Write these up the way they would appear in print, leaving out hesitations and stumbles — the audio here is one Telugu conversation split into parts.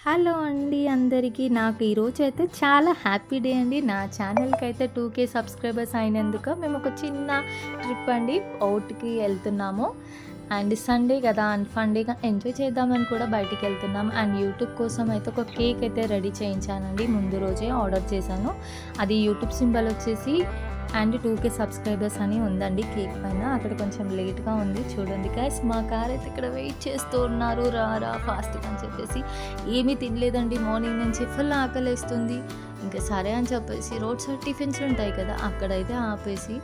హలో అండి అందరికీ. నాకు ఈరోజు అయితే చాలా హ్యాపీ డే అండి. నా ఛానల్కి అయితే 2K సబ్స్క్రైబర్స్ అయినందుకు మేము ఒక చిన్న ట్రిప్ అండి అవుట్కి వెళ్తున్నాము. అండ్ సండే కదా అండ్ ఫండేగా ఎంజాయ్ చేద్దామని కూడా బయటికి వెళ్తున్నాం. అండ్ యూట్యూబ్ కోసం అయితే ఒక కేక్ అయితే రెడీ చేయించానండి. ముందు రోజే ఆర్డర్ చేశాను. అది యూట్యూబ్ సింబల్ వచ్చేసి అండ్ 2K సబ్స్క్రైబర్స్ అని ఉందండి కేక్ పైన. అక్కడ కొంచెం లేట్గా ఉంది చూడండి గైస్. మా కార్ అయితే ఇక్కడ వెయిట్ చేస్తూ ఉన్నారు, రా ఫాస్ట్గా అని చెప్పేసి. ఏమీ తినలేదండి మార్నింగ్ నుంచి, ఫుల్ ఆకలేస్తుంది. ఇంకా సరే అని చెప్పేసి రోడ్ సైడ్ టిఫిన్స్ ఉంటాయి కదా అక్కడైతే ఆపేసి,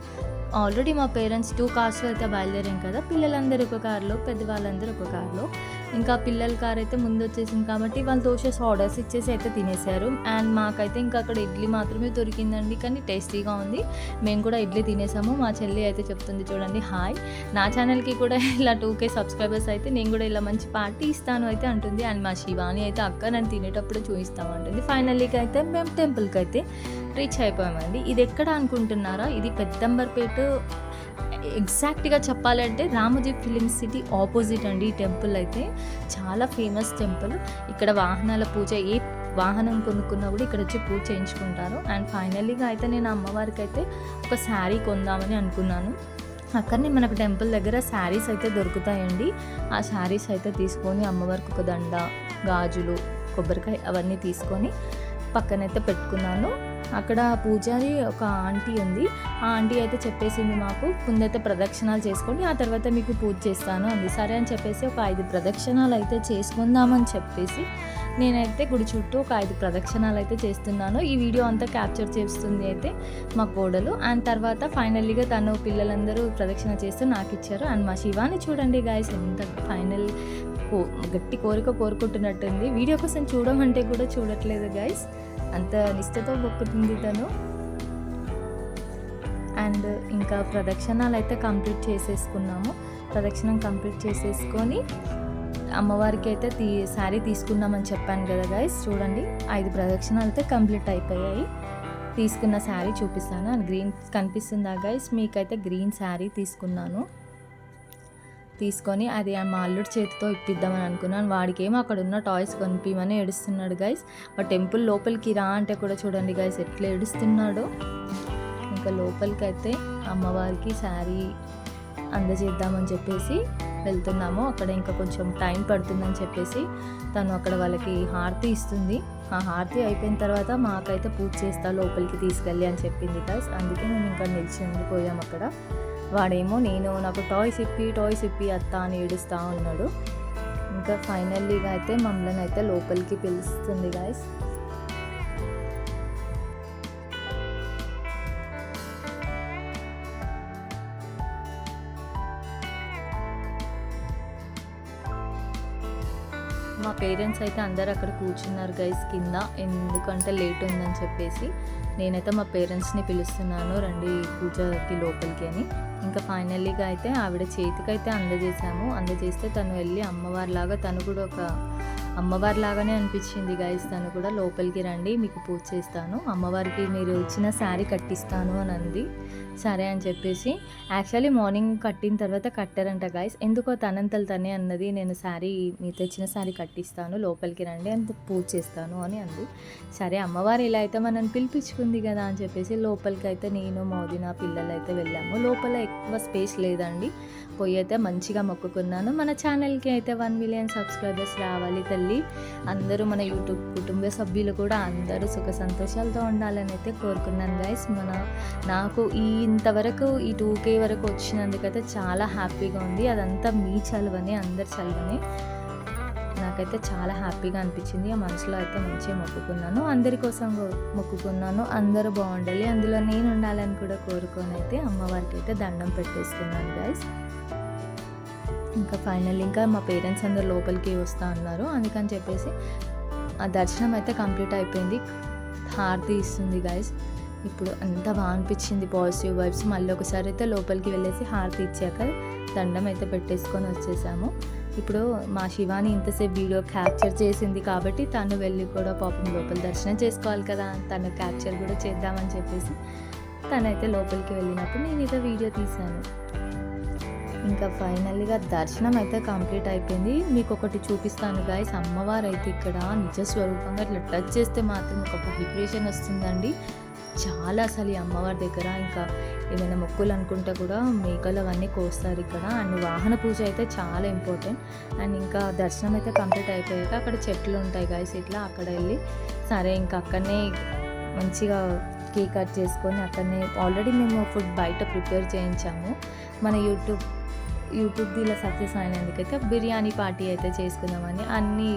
ఆల్రెడీ మా పేరెంట్స్ 2 కార్స్లో అయితే బయలుదేరాం కదా. పిల్లలందరూ ఒక కార్లో, పెద్దవాళ్ళందరూ ఒక కార్లో. ఇంకా పిల్లల కార్ అయితే ముందు వచ్చేసింది కాబట్టి వాళ్ళు దోశ ఆర్డర్స్ ఇచ్చేసి అయితే తినేశారు. అండ్ మాకైతే ఇంకా అక్కడ ఇడ్లీ మాత్రమే దొరికిందండి, కానీ టేస్టీగా ఉంది. మేము కూడా ఇడ్లీ తినేసాము. మా చెల్లి అయితే చెప్తుంది చూడండి, హాయ్, నా ఛానల్కి కూడా ఇలా 2K సబ్స్క్రైబర్స్ అయితే నేను కూడా ఇలా మంచి పార్టీ ఇస్తాను అయితే అంటుంది. అండ్ మా శివాని అయితే అక్క నన్ను తినేటప్పుడు చూపిస్తామంటుంది. ఫైనల్లీకి అయితే మేము టెంపుల్కి అయితే రీచ్ అయిపోయామండి. ఇది ఎక్కడ అనుకుంటున్నారా? ఇది పెద్దంబర్పేట, ఎగ్జాక్ట్గా చెప్పాలంటే రామోజీ ఫిలిం సిటీ ఆపోజిట్ అండి. ఈ టెంపుల్ అయితే చాలా ఫేమస్ టెంపుల్. ఇక్కడ వాహనాల పూజ, ఏ వాహనం కొనుక్కున్నా కూడా ఇక్కడ వచ్చి పూజ చేయించుకుంటారు. అండ్ ఫైనల్లీగా అయితే నేను అమ్మవారికి అయితే ఒక శారీ కొందామని అనుకున్నాను. అక్కడనే మనకు టెంపుల్ దగ్గర శారీస్ అయితే దొరుకుతాయండి. ఆ శారీస్ అయితే తీసుకొని అమ్మవారికి ఒక దండ, గాజులు, కొబ్బరికాయ అవన్నీ తీసుకొని పక్కనైతే పెట్టుకున్నాను. అక్కడ పూజారి ఒక ఆంటీ ఉంది. ఆ ఆంటీ అయితే చెప్పేసింది మాకు, ముందైతే ప్రదక్షిణాలు చేసుకోండి, ఆ తర్వాత మీకు పూజ చేస్తాను అంది. సరే అని చెప్పేసి ఒక 5 ప్రదక్షిణాలు అయితే చేసుకుందామని చెప్పేసి నేనైతే గుడి చుట్టూ ఒక 5 ప్రదక్షిణాలు అయితే చేస్తున్నాను. ఈ వీడియో అంతా క్యాప్చర్ చేస్తుంది అయితే మా కోడలు. అండ్ తర్వాత ఫైనల్లీగా తను పిల్లలందరూ ప్రదక్షిణ చేస్తూ నాకు ఇచ్చారు. అండ్ మా శివాని చూడండి గాయస్, ఎంత ఫైనల్ గట్టి కోరిక కోరుకుంటున్నట్టుంది. వీడియో కోసం చూడమంటే కూడా చూడట్లేదు గాయస్, అంత నిష్టతో మొక్కుతుంది తను. అండ్ ఇంకా ప్రదక్షిణాలు అయితే కంప్లీట్ చేసేసుకున్నాము. ప్రదక్షిణం కంప్లీట్ చేసేసుకొని అమ్మవారికి అయితే శారీ తీసుకున్నామని చెప్పాను కదా గైస్. చూడండి 5 ప్రదక్షిణాలు అయితే కంప్లీట్ అయిపోయాయి. తీసుకున్న శారీ చూపిస్తాను. అండ్ గ్రీన్ కనిపిస్తుందా గైస్? మీకైతే గ్రీన్ శారీ తీసుకొని అది మా అల్లుడి చేతితో ఇప్పిద్దామని అనుకున్నాను. వాడికేమో అక్కడ ఉన్న టాయ్స్ కొనిపిమని ఏడుస్తున్నాడు గైస్. మా టెంపుల్ లోపలికి రా అంటే కూడా చూడండి గైస్ ఎట్లా ఏడుస్తున్నాడో. ఇంకా లోపలికి అయితే అమ్మవారికి శారీ అందజేద్దామని చెప్పేసి వెళ్తున్నాము. అక్కడ ఇంకా కొంచెం టైం పడుతుందని చెప్పేసి తను అక్కడ వాళ్ళకి హారతి ఇస్తుంది. ఆ హారతి అయిపోయిన తర్వాత మాకైతే పూజ చేస్తా లోపలికి తీసుకెళ్ళి అని చెప్పింది గైస్. అందుకే మేము ఇంకా నిలిచిపోయాం అక్కడ. వాడేమో నాకు టాయ్స్ ఇప్పి అత్త అని ఏడుస్తూ ఉన్నాడు. ఇంకా ఫైనల్లీగా అయితే మమ్మల్ని అయితే లోపలికి పిలుస్తుంది గాయస్. మా పేరెంట్స్ అయితే అందరు అక్కడ కూర్చున్నారు గైస్ కింద, ఎందుకంటే లేట్ ఉందని చెప్పేసి. నేనైతే మా పేరెంట్స్ని పిలుస్తున్నాను, రండి పూజకి లోపలికి అని. ఇంకా ఫైనల్లీగా అయితే ఆవిడ చేతికైతే అందజేస్తే తను వెళ్ళి అమ్మవారిలాగా, తను కూడా ఒక అమ్మవారిలాగానే అనిపించింది గైస్. తను కూడా లోపలికి రండి, మీకు పూజ చేస్తాను, అమ్మవారికి మీరు ఇచ్చిన శారీ కట్టిస్తాను అని అంది. సరే అని చెప్పేసి, యాక్చువల్లీ మార్నింగ్ కట్టిన తర్వాత కట్టారంట గైస్. ఎందుకో తనంతలు తనే అన్నది, నేను శారీ మీరు తెచ్చిన శారీ కట్టిస్తాను, లోపలికి రండి అంత పూజ చేస్తాను అని అంది. సరే అమ్మవారు ఇలా అయితే మనల్ని పిలిపించుకుంది కదా అని చెప్పేసి లోపలికి అయితే నేను, మోదిన, పిల్లలు అయితే వెళ్ళాము. లోపల ఎక్కువ స్పేస్ లేదండి. పోయి అయితే మంచిగా మొక్కుకున్నాను. మన ఛానల్కి అయితే 1 మిలియన్ సబ్స్క్రైబర్స్ రావాలి తల్లి, అందరూ మన యూట్యూబ్ కుటుంబ సభ్యులు కూడా అందరూ సుఖ సంతోషాలతో ఉండాలని అయితే కోరుకున్నాను గైస్. నాకు ఇంతవరకు ఈ 2K వరకు వచ్చినందుకైతే చాలా హ్యాపీగా ఉంది. అదంతా మీ చలువని, అందరి చలువని. నాకైతే చాలా హ్యాపీగా అనిపించింది. ఆ మనసులో అయితే మంచిగా మొక్కుకున్నాను, అందరి కోసం మొక్కుకున్నాను, అందరూ బాగుండాలి, అందులో నేను ఉండాలని కూడా కోరుకొని అయితే అమ్మవారికి అయితే దండం పెట్టేసుకున్నాను గైస్. ఇంకా ఫైనల్ ఇంకా మా పేరెంట్స్ అందరు లోపలికి వస్తూ ఉన్నారు, అందుకని చెప్పేసి ఆ దర్శనం అయితే కంప్లీట్ అయిపోయింది. హారతి ఇస్తుంది గైస్. ఇప్పుడు అంతా బాగా అనిపించింది, పాజిటివ్ వైబ్స్. మళ్ళీ ఒకసారి అయితే లోపలికి వెళ్ళేసి హారతి ఇచ్చాక దండం అయితే పెట్టేసుకొని వచ్చేసాము. ఇప్పుడు మా శివాని ఇంతసేపు వీడియో క్యాప్చర్ చేసింది కాబట్టి తను వెళ్ళి కూడా పాపం లోపల దర్శనం చేసుకోవాలి కదా, తను క్యాప్చర్ కూడా చేద్దామని చెప్పేసి తనైతే లోపలికి వెళ్ళినప్పుడు నేను ఇదే వీడియో తీశాను. ఇంకా ఫైనల్‌గా దర్శనం అయితే కంప్లీట్ అయిపోయింది. మీకొకటి చూపిస్తాను గైస్. అమ్మవారైతే ఇక్కడ నిజ స్వరూపంగా ఇట్లా టచ్ చేస్తే మాత్రం ఒక వైబ్రేషన్ వస్తుందండి. చాలా అసలు ఈ అమ్మవారి దగ్గర ఇంకా ఏమైనా మొక్కులు అనుకుంటే కూడా మేకలు అవన్నీ కోస్తారు ఇక్కడ. అండ్ వాహన పూజ అయితే చాలా ఇంపార్టెంట్. అండ్ ఇంకా దర్శనం అయితే కంప్లీట్ అయిపోయాక అక్కడ చెట్లు ఉంటాయి గైస్, ఇట్లా అక్కడ వెళ్ళి సరే ఇంకా అక్కడనే మంచిగా కేక్ కట్ చేసుకొని అక్కడనే ఆల్రెడీ మేము ఫుడ్ బయట ప్రిపేర్ చేయించాము. మన యూట్యూబ్ది ఇలా సక్సెస్ అయినందుకైతే బిర్యానీ పార్టీ అయితే చేసుకుందామని అన్నీ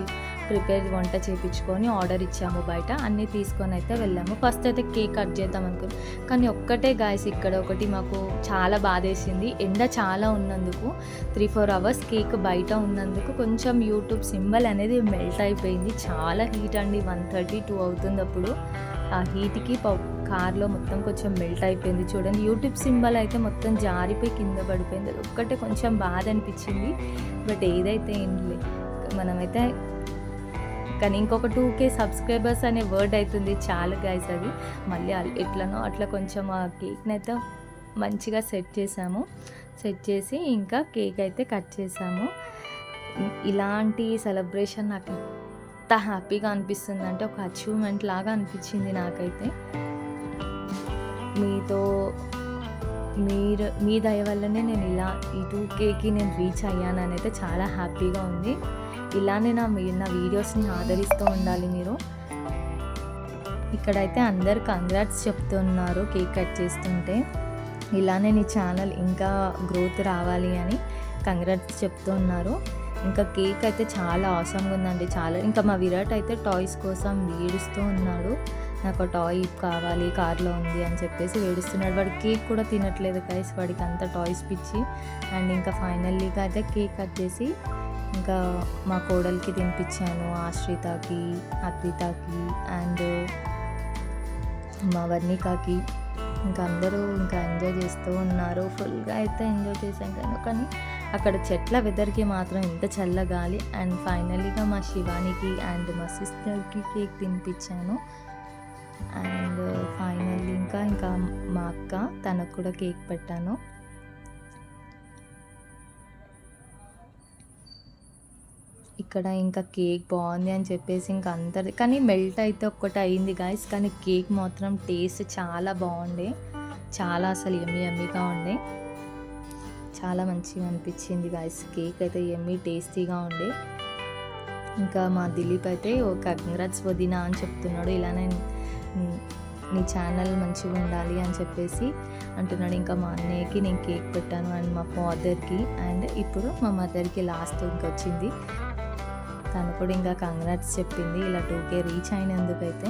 వంట చేయించుకొని ఆర్డర్ ఇచ్చాము బయట. అన్నీ తీసుకొని అయితే వెళ్ళాము. ఫస్ట్ అయితే కేక్ కట్ చేద్దాం అనుకున్నాం, కానీ ఒక్కటే గాయస్ ఇక్కడ ఒకటి మాకు చాలా బాధేసింది. ఎండ చాలా ఉన్నందుకు 3-4 అవర్స్ కేక్ బయట ఉన్నందుకు కొంచెం యూట్యూబ్ సింబల్ అనేది మెల్ట్ అయిపోయింది. చాలా హీట్ అండి, 1:32 అవుతుంది అప్పుడు. ఆ హీట్కి కార్లో మొత్తం కొంచెం మెల్ట్ అయిపోయింది. చూడండి యూట్యూబ్ సింబల్ అయితే మొత్తం జారిపోయి కింద పడిపోయింది. అది ఒక్కటే కొంచెం బాధ అనిపించింది. బట్ ఏదైతే ఏంటి మనమైతే కానీ ఇంకొక 2K సబ్స్క్రైబర్స్ అనే వర్డ్ అవుతుంది చాలు గైస్. అది మళ్ళీ ఎట్లనో అట్లా కొంచెం ఆ కేక్ని అయితే మంచిగా సెట్ చేసి ఇంకా కేక్ అయితే కట్ చేసాము. ఇలాంటి సెలబ్రేషన్ నాకు ఎంత హ్యాపీగా అనిపిస్తుంది అంటే ఒక అచీవ్మెంట్ లాగా అనిపించింది నాకైతే. మీ దయ వల్లనే నేను ఇలా ఈ 2Kకి నేను రీచ్ అయ్యానని అయితే చాలా హ్యాపీగా ఉంది. ఇలానే నా వీడియోస్ని ఆదరిస్తూ ఉండాలి మీరు. ఇక్కడైతే అందరు కంగ్రాట్స్ చెప్తున్నారు కేక్ కట్ చేస్తుంటే. ఇలానే నీ ఛానల్ ఇంకా గ్రోత్ రావాలి అని కంగ్రాట్స్ చెప్తూ ఉన్నారు. ఇంకా కేక్ అయితే చాలా ఆసమ్గా ఉందండి. చాలా ఇంకా మా విరాట్ అయితే టాయ్స్ కోసం ఏడుస్తూ ఉన్నాడు. నాకు టాయ్ కావాలి కార్లో ఉంది అని చెప్పేసి ఏడుస్తున్నాడు. వాడు కేక్ కూడా తినట్లేదు గైస్, వాడికి అంత టాయ్స్ పిచ్చి. అండ్ ఇంకా ఫైనల్లీగా అయితే కేక్ కట్ చేసి ఇంకా మా కోడలికి తినిపించాను, ఆశ్రితకి, అద్వితకి అండ్ మా వర్ణికకి. ఇంకా అందరూ ఇంకా ఎంజాయ్ చేస్తూ ఉన్నారు. ఫుల్గా అయితే ఎంజాయ్ చేశాం కానీ అక్కడ చెట్ల వెదర్కి మాత్రం ఎంత చల్లగాలి. అండ్ ఫైనల్లీగా మా శివానికి అండ్ మా సిస్టర్కి కేక్ తినిపించాను. అండ్ ఫైనల్లీ ఇంకా మా అక్క తనకు కూడా కేక్ పెట్టాను. ఇక్కడ ఇంకా కేక్ బాగుంది అని చెప్పేసి ఇంకా అందరి కానీ మెల్ట్ అయితే ఒక్కటి అయింది గాయస్. కానీ కేక్ మాత్రం టేస్ట్ చాలా బాగుండే, చాలా అసలు యమ్మీగా ఉండే, చాలా మంచిగా అనిపించింది గాయస్. కేక్ అయితే టేస్టీగా ఉండే. ఇంకా మా దిలీప్ అయితే ఒక కంగ్రాట్స్ వదినా అని చెప్తున్నాడు. ఇలానే నీ ఛానల్ మంచిగా ఉండాలి అని చెప్పేసి అంటున్నాడు. ఇంకా మా అన్నయ్యకి నేను కేక్ పెట్టాను అండ్ మా ఫాదర్కి అండ్ ఇప్పుడు మా మదర్కి లాస్ట్ ఇంకొచ్చింది. తను కూడా ఇంకా కంగ్రాట్స్ చెప్పింది ఇలా 2K రీచ్ అయినందుకైతే.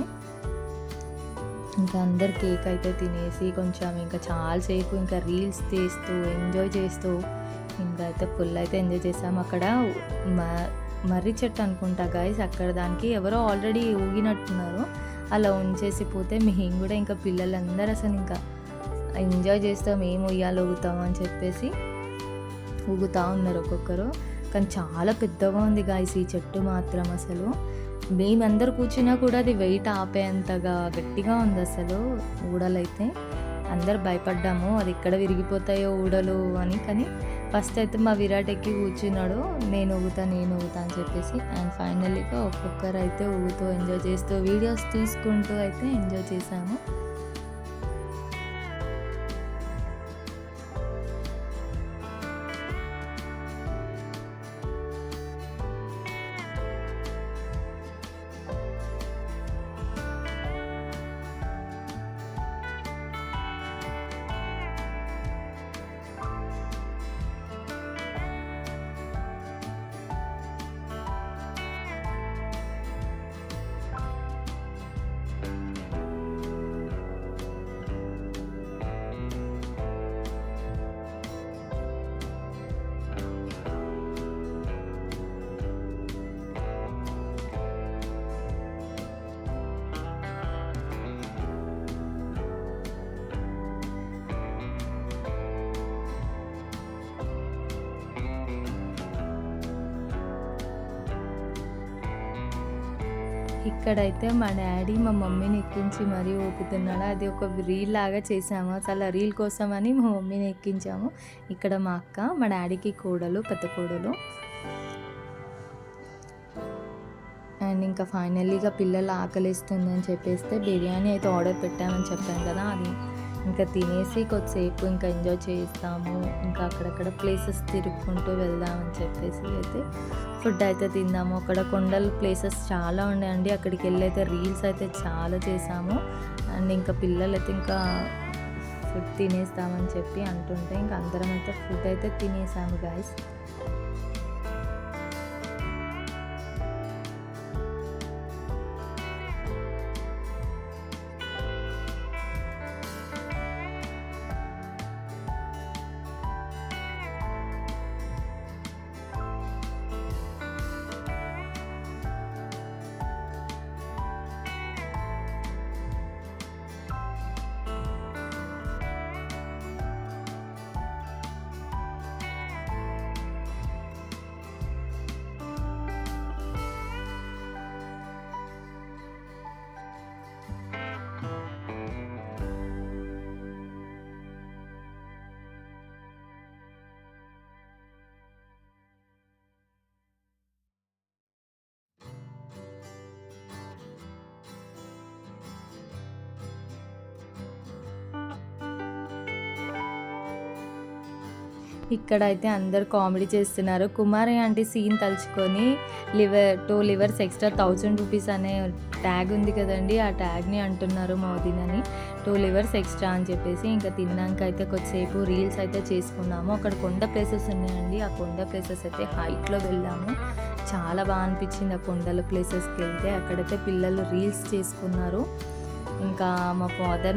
ఇంకా అందరు కేక్ అయితే తినేసి కొంచెం ఇంకా చాలాసేపు ఇంకా రీల్స్ తీస్తూ ఎంజాయ్ చేస్తూ ఇంకా అయితే ఫుల్ అయితే ఎంజాయ్ చేసాము. అక్కడ మర్రి చెట్టు అనుకుంటా గాయస్, అక్కడ దానికి ఎవరో ఆల్రెడీ ఊగినట్టున్నారు. అలా ఉంచేసి పోతే మేము కూడా ఇంకా పిల్లలందరూ అసలు ఇంకా ఎంజాయ్ చేస్తాం, మేము ఉయ్యాలు ఊగుతాం అని చెప్పేసి ఊగుతూ ఉన్నారు ఒక్కొక్కరు. కానీ చాలా పెద్దగా ఉంది గాయస్ ఈ చెట్టు మాత్రం. అసలు మేమందరు కూర్చున్నా కూడా అది వెయిట్ ఆపేంతగా గట్టిగా ఉంది అసలు. ఊడలైతే అందరు భయపడ్డాము అది ఎక్కడ విరిగిపోతాయో ఊడలు అని. కానీ ఫస్ట్ అయితే మా విరాట్ ఎక్కి కూర్చున్నాడు, నేను ఊగుతా అని చెప్పేసి. అండ్ ఫైనల్లీగా ఒక్కొక్కరు అయితే ఊగుతూ ఎంజాయ్ చేస్తూ వీడియోస్ తీసుకుంటూ అయితే ఎంజాయ్ చేశాము. ఇక్కడైతే మా డాడీ మా మమ్మీని ఎక్కించి మరీ ఊపుతున్నాడు. అది ఒక రీల్ లాగా చేసాము. అసలు ఆ రీల్ కోసమని మా మమ్మీని ఎక్కించాము. ఇక్కడ మా అక్క, మా డాడీకి కోడలు, పెద్ద కోడలు. అండ్ ఇంకా ఫైనల్లీగా పిల్లలు ఆకలిస్తుందని చెప్పేస్తే బిర్యానీ అయితే ఆర్డర్ పెట్టామని చెప్పాను కదా, అది ఇంకా తినేసి కొద్దిసేపు ఇంకా ఎంజాయ్ చేస్తాము. ఇంకా అక్కడక్కడ ప్లేసెస్ తిరుక్కుంటూ వెళ్దామని చెప్పేసి అయితే ఫుడ్ అయితే తిందాము. అక్కడ కొండల ప్లేసెస్ చాలా ఉన్నాయండి. అక్కడికి వెళ్ళి అయితే రీల్స్ అయితే చాలా చేసాము. అండ్ ఇంకా పిల్లలు అయితే ఇంకా ఫుడ్ తినేస్తామని చెప్పి అంటుంటే ఇంకా అందరం అయితే ఫుడ్ అయితే తినేసాము గైస్. ఇక్కడైతే అందరు కామెడీ చేస్తున్నారు. కుమారి ఆంటీ సీన్ తలుచుకొని 2 లివర్స్ ఎక్స్ట్రా 1000 రూపీస్ అనే ట్యాగ్ ఉంది కదండి, ఆ ట్యాగ్ని అంటున్నారు మా వదినని. 2 లివర్స్ ఎక్స్ట్రా అని చెప్పేసి ఇంకా తిన్నాక అయితే కొద్దిసేపు రీల్స్ అయితే చేసుకున్నాము. అక్కడ కొండ ప్లేసెస్ ఉన్నాయండి. ఆ కొండ ప్లేసెస్ అయితే హైట్లో వెళ్ళాము. చాలా బాగా అనిపించింది ఆ కొండల ప్లేసెస్కి వెళ్తే. అక్కడైతే పిల్లలు రీల్స్ చేసుకున్నారు. ఇంకా మా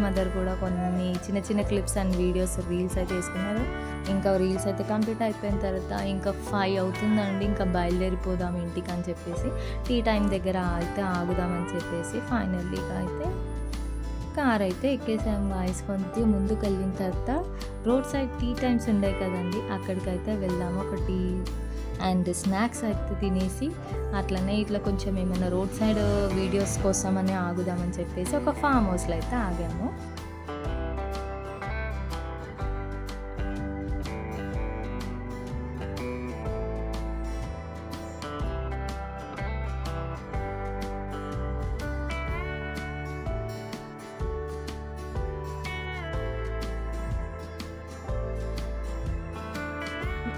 మదర్ కూడా కొన్ని చిన్న చిన్న క్లిప్స్ అండ్ వీడియోస్ రీల్స్ అయితే వేసుకున్నారు. ఇంకా రీల్స్ అయితే కంప్లీట్ అయిపోయిన తర్వాత ఇంకా 5 అవుతుందండి, ఇంకా బయలుదేరిపోదాం ఇంటికి అని చెప్పేసి టీ టైం దగ్గర అయితే ఆగుదామని చెప్పేసి ఫైనల్లీగా అయితే కార్ అయితే ఎక్కేసాము వాయిస్. కొంచెం ముందుకు వెళ్ళిన తర్వాత రోడ్ సైడ్ టీ టైమ్స్ ఉండే కదండి, అక్కడికైతే వెళ్దాము. ఒక టీ అండ్ స్నాక్స్ అయితే తినేసి అట్లనే ఇట్లా కొంచెం ఏమైనా రోడ్ సైడ్ వీడియోస్ కోసమని ఆగుదామని చెప్పేసి ఒక ఫామ్ హౌస్లో అయితే ఆగాము.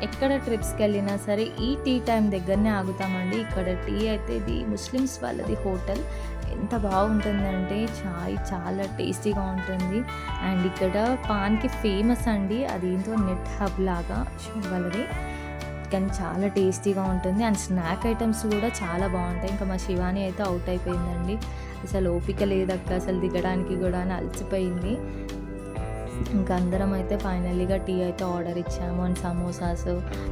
ఎక్కడ ట్రిప్స్కి వెళ్ళినా సరే ఈ టీ టైం దగ్గరనే ఆగుతామండి. ఇక్కడ టీ అయితే ఇది ముస్లిమ్స్ వాళ్ళది హోటల్. ఎంత బాగుంటుందంటే చాయ్ చాలా టేస్టీగా ఉంటుంది. అండ్ ఇక్కడ పాన్కి ఫేమస్ అండి, అదేంటో నెట్ హబ్ లాగా వాళ్ళది, కానీ చాలా టేస్టీగా ఉంటుంది. అండ్ స్నాక్ ఐటమ్స్ కూడా చాలా బాగుంటాయి. ఇంకా మా శివాని అయితే అవుట్ అయిపోయిందండి. అసలు ఓపిక లేదక్క అసలు దిగడానికి కూడా అని అలసిపోయింది. ఇంకా అందరం అయితే ఫైనల్లీగా టీ అయితే ఆర్డర్ ఇచ్చాము. అండ్ సమోసాస్,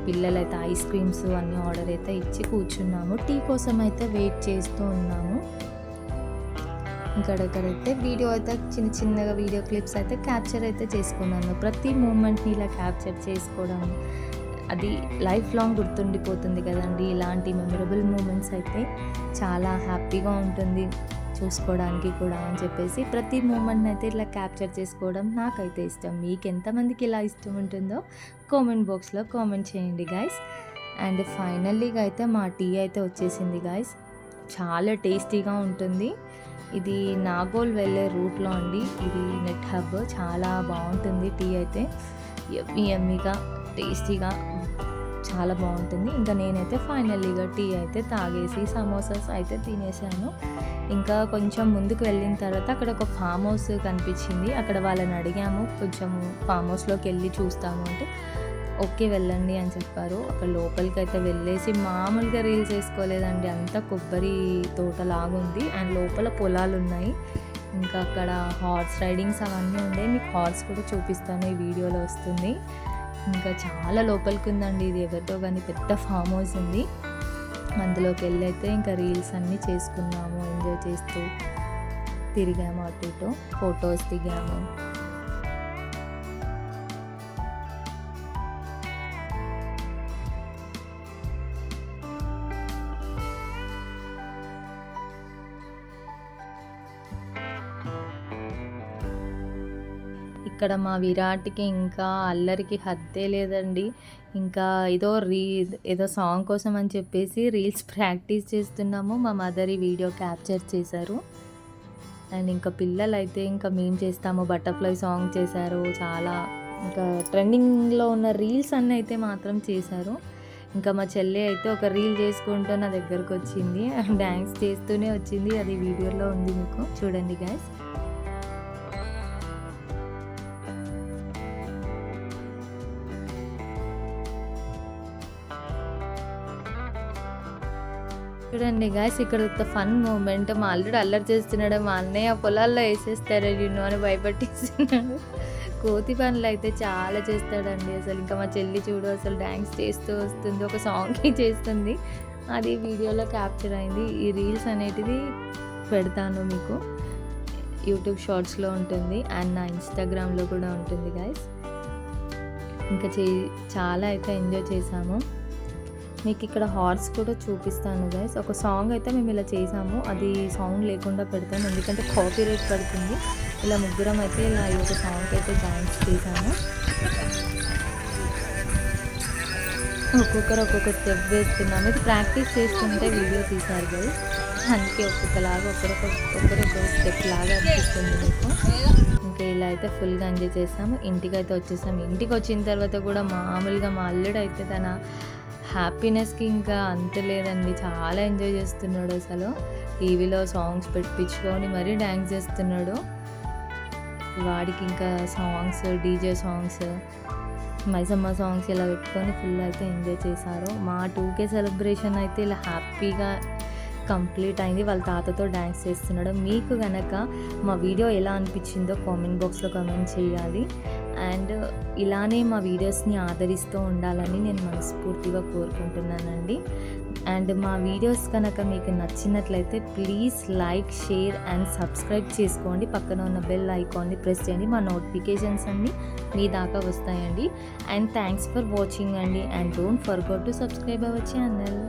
పిల్లలైతే ఐస్ క్రీమ్స్ అన్నీ ఆర్డర్ అయితే ఇచ్చి కూర్చున్నాము. టీ కోసం అయితే వెయిట్ చేస్తూ ఉన్నాము. ఇక్కడైతే వీడియో అయితే చిన్నగా వీడియో క్లిప్స్ అయితే క్యాప్చర్ అయితే చేసుకున్నాను. ప్రతి మూమెంట్ని ఇలా క్యాప్చర్ చేసుకోవడం అది లైఫ్ లాంగ్ గుర్తుండిపోతుంది కదండి. ఇలాంటి మెమరబుల్ మూమెంట్స్ అయితే చాలా హ్యాపీగా ఉంటుంది చూసుకోవడానికి కూడా అని చెప్పేసి ప్రతి మూమెంట్ని అయితే ఇట్లా క్యాప్చర్ చేసుకోవడం నాకైతే ఇష్టం. మీకు ఎంతమందికి ఇలా ఇష్టం ఉంటుందో కామెంట్ బాక్స్లో కామెంట్ చేయండి గైస్. అండ్ ఫైనల్లీగా అయితే మా టీ అయితే వచ్చేసింది గైస్. చాలా టేస్టీగా ఉంటుంది. ఇది నాగోల్ వెళ్ళే రూట్లో అండి, ఇది నెట్ హబ్. చాలా బాగుంటుంది టీ అయితే, యమ్మీగా టేస్టీగా చాలా బాగుంటుంది. ఇంకా నేనైతే ఫైనల్లీగా టీ అయితే తాగేసి సమోసాస్ అయితే తినేసాను. ఇంకా కొంచెం ముందుకు వెళ్ళిన తర్వాత అక్కడ ఒక ఫామ్ హౌస్ కనిపించింది. అక్కడ వాళ్ళని అడిగాము కొంచెం ఫామ్ హౌస్లోకి వెళ్ళి చూస్తాము అంటే ఓకే వెళ్ళండి అని చెప్పారు. అక్కడ లోపలికి అయితే వెళ్ళేసి మామూలుగా రీల్స్ వేసుకోలేదండి, అంతా కొబ్బరి తోటలాగుంది అండ్ లోపల పొలాలు ఉన్నాయి. ఇంకా అక్కడ హార్స్ రైడింగ్స్ అవన్నీ ఉండే, మీకు హార్స్ కూడా చూపిస్తాను ఈ వీడియోలో వస్తుంది. ఇంకా చాలా లోపలికి ఉందండి, ఇది ఎవరితో కానీ పెద్ద ఫామ్ హౌస్ ఉంది. అందులోకి వెళ్ళి అయితే ఇంకా రీల్స్ అన్నీ చేసుకున్నాము, ఎంజాయ్ చేస్తూ తిరిగాము, అటు ఇటు ఫొటోస్ దిగాము. ఇక్కడ మా విరాట్‌కి ఇంకా అల్లరికి హద్దే లేదండి. ఇంకా ఏదో సాంగ్ కోసం అని చెప్పేసి రీల్స్ ప్రాక్టీస్ చేస్తున్నాము. మా మదర్ ఈ వీడియో క్యాప్చర్ చేశారు. అండ్ ఇంకా పిల్లలైతే ఇంకా మేము చేస్తాము బటర్‌ఫ్లై సాంగ్ చేశారు. చాలా ఇంకా ట్రెండింగ్‌లో ఉన్న రీల్స్ అన్నీ అయితే మాత్రం చేశారు. ఇంకా మా చెల్లి అయితే ఒక రీల్ చేసుకుంటూ నా దగ్గరకొచ్చింది. డాన్స్ చేస్తూనే వచ్చింది. అది వీడియోలో ఉంది, మీకు చూడండి గైస్. చూడండి గైస్, ఇక్కడ ఒక ఫన్ మూమెంట్. మా అల్లుడు అల్లరి చేస్తున్నాడు, మా అన్నయ్య పొలాల్లో వేసేస్తాడు నిన్ను అని భయపెట్టిస్తున్నాడు. కోతి పనులు అయితే చాలా చేస్తాడండి అసలు. ఇంకా మా చెల్లి చూడు అసలు డ్యాన్స్ చేస్తూ వస్తుంది, ఒక సాంగ్కి చేస్తుంది. అది వీడియోలో క్యాప్చర్ అయింది. ఈ రీల్స్ అనేటిది పెడతాను మీకు, యూట్యూబ్ షార్ట్స్లో ఉంటుంది అండ్ నా ఇన్స్టాగ్రామ్లో కూడా ఉంటుంది గైస్. ఇంకా చాలా అయితే ఎంజాయ్ చేసాము. మీకు ఇక్కడ హార్స్ కూడా చూపిస్తాను గైస్. ఒక సాంగ్ అయితే మేము ఇలా చేసాము, అది సౌండ్ లేకుండా పెడతాను ఎందుకంటే కాపీరైట్ పడుతుంది. ఇలా ముగ్గురం అయితే ఇలా ఈ ఒక సాంగ్ అయితే డాన్స్ చేసాము. ఒక్కొక్కరు ఒక్కొక్క స్టెప్ వేస్తున్నాము. ఇది ప్రాక్టీస్ చేస్తుంటే వీడియో తీశారు గైస్, అందుకే ఒక్కొక్కలాగా ఒక్కొక్క స్టెప్ లాగా అనిపిస్తుంది మీకు. ఇంకా ఇలా అయితే ఫుల్గా ఎంజాయ్ చేసాము. ఇంటికి అయితే వచ్చేసాము. ఇంటికి వచ్చిన తర్వాత కూడా మామూలుగా మా అల్లుడు అయితే తన హ్యాపీనెస్కి ఇంకా అంత లేదండి, చాలా ఎంజాయ్ చేస్తున్నాడు అసలు. టీవీలో సాంగ్స్ పెట్టించుకొని మరీ డ్యాన్స్ చేస్తున్నాడు. వాడికి ఇంకా songs, DJ songs, Maisamma songs ఇలా పెట్టుకొని ఫుల్ అయితే ఎంజాయ్ చేశారు. మా 2K సెలబ్రేషన్ అయితే ఇలా హ్యాపీగా కంప్లీట్ అయింది. వాళ్ళ తాతతో డ్యాన్స్ చేస్తున్నాడు. మీకు కనుక మా వీడియో ఎలా అనిపించిందో కామెంట్ బాక్స్లో కామెంట్ చేయాలి. అండ్ ఇలానే మా వీడియోస్ని ఆదరిస్తూ ఉండాలని నేను మనస్ఫూర్తిగా కోరుకుంటున్నానండి. అండ్ మా వీడియోస్ కనుక మీకు నచ్చినట్లయితే please like, share and subscribe చేసుకోండి. పక్కన ఉన్న బెల్ ఐకాన్ని ప్రెస్ చేయండి, మా నోటిఫికేషన్స్ అన్నీ మీ దాకా వస్తాయండి. అండ్ థ్యాంక్స్ ఫర్ వాచింగ్ అండి. And don't forget to subscribe our channel.